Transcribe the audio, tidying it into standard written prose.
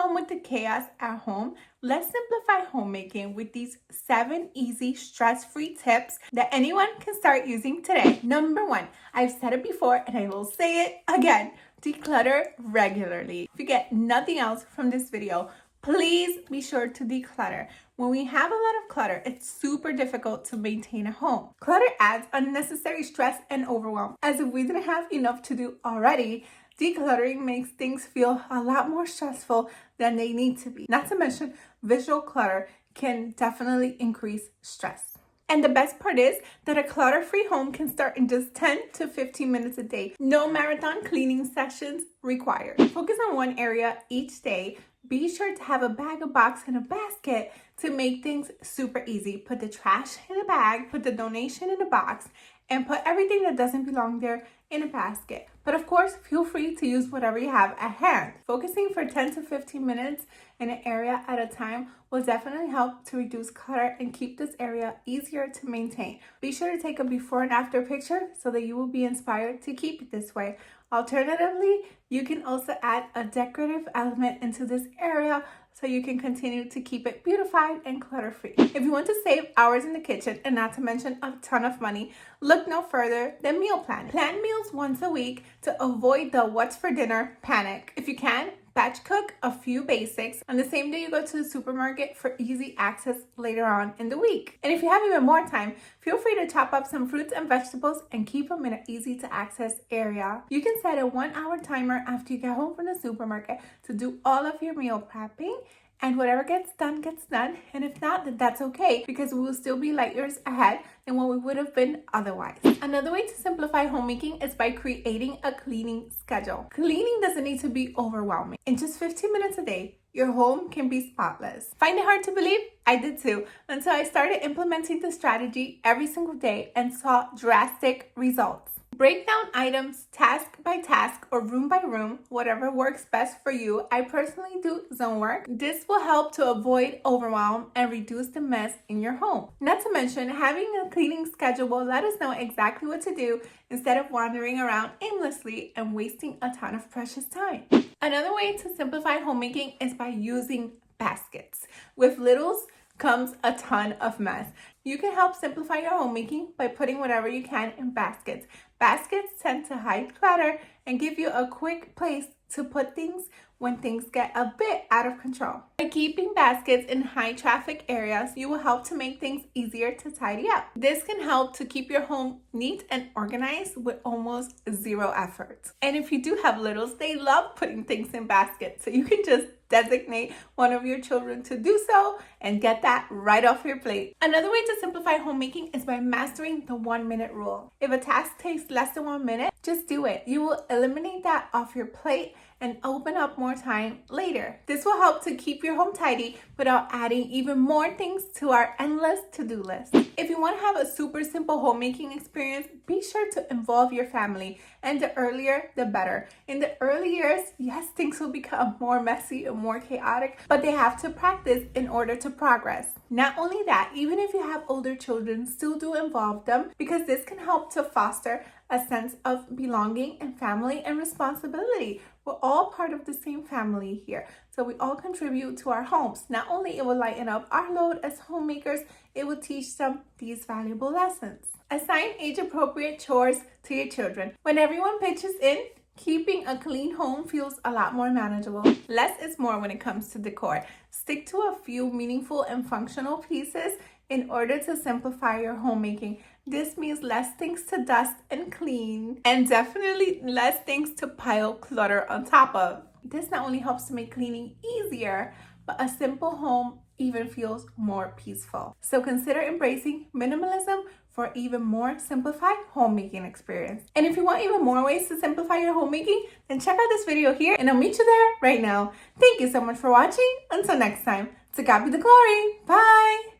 overwhelmed with the chaos at home? Let's simplify homemaking with these 7 easy, stress-free tips that anyone can start using today. Number 1, I've said it before and I will say it again, declutter regularly. If you get nothing else from this video, please be sure to declutter. When we have a lot of clutter, it's super difficult to maintain a home. Clutter adds unnecessary stress and overwhelm. As if we didn't have enough to do already, decluttering makes things feel a lot more stressful than they need to be. Not to mention, visual clutter can definitely increase stress. And the best part is that a clutter-free home can start in just 10 to 15 minutes a day. No marathon cleaning sessions required. Focus on one area each day. Be sure to have a bag, a box, and a basket to make things super easy. Put the trash in a bag, put the donation in a box, and put everything that doesn't belong there in a basket. But of course, feel free to use whatever you have at hand. Focusing for 10 to 15 minutes in an area at a time will definitely help to reduce clutter and keep this area easier to maintain. Be sure to take a before and after picture so that you will be inspired to keep it this way. Alternatively, you can also add a decorative element into this area so you can continue to keep it beautified and clutter-free. If you want to save hours in the kitchen and not to mention a ton of money, look no further than meal planning. Plan meals once a week to avoid the what's for dinner panic. If you can, batch cook a few basics on the same day you go to the supermarket for easy access later on in the week. And if you have even more time, feel free to chop up some fruits and vegetables and keep them in an easy to access area. You can set a 1-hour timer after you get home from the supermarket to do all of your meal prepping. And whatever gets done, gets done. And if not, then that's okay because we will still be light years ahead than what we would have been otherwise. Another way to simplify homemaking is by creating a cleaning schedule. Cleaning doesn't need to be overwhelming. In just 15 minutes a day, your home can be spotless. Find it hard to believe? I did too, until I started implementing the strategy every single day and saw drastic results. Break down items task by task or room by room, whatever works best for you. I personally do zone work. This will help to avoid overwhelm and reduce the mess in your home. Not to mention, having a cleaning schedule will let us know exactly what to do instead of wandering around aimlessly and wasting a ton of precious time. Another way to simplify homemaking is by using baskets. With littles comes a ton of mess. You can help simplify your homemaking by putting whatever you can in baskets. Baskets tend to hide clutter and give you a quick place to put things when things get a bit out of control. By keeping baskets in high traffic areas, you will help to make things easier to tidy up. This can help to keep your home neat and organized with almost zero effort. And if you do have littles, they love putting things in baskets, so you can just designate one of your children to do so and get that right off your plate. Another way to simplify homemaking is by mastering the 1-minute rule. If a task takes less than 1 minute, just do it. You will eliminate that off your plate and open up more time later. This will help to keep your home tidy without adding even more things to our endless to-do list. If you want to have a super simple homemaking experience, be sure to involve your family, and the earlier the better. In the early years, yes, things will become more messy and more chaotic, but they have to practice in order to progress. Not only that, even if you have older children, still do involve them because this can help to foster a sense of belonging and family and responsibility. We're all part of the same family here, so we all contribute to our homes. Not only it will lighten up our load as homemakers, it will teach them these valuable lessons. Assign age-appropriate chores to your children. When everyone pitches in, keeping a clean home feels a lot more manageable. Less is more when it comes to decor. Stick to a few meaningful and functional pieces in order to simplify your homemaking. This means less things to dust and clean, and definitely less things to pile clutter on top of. This not only helps to make cleaning easier, but a simple home even feels more peaceful. So consider embracing minimalism for even more simplified homemaking experience. And if you want even more ways to simplify your homemaking, then check out this video here and I'll meet you there right now. Thank you so much for watching. Until next time, to God be the glory. Bye.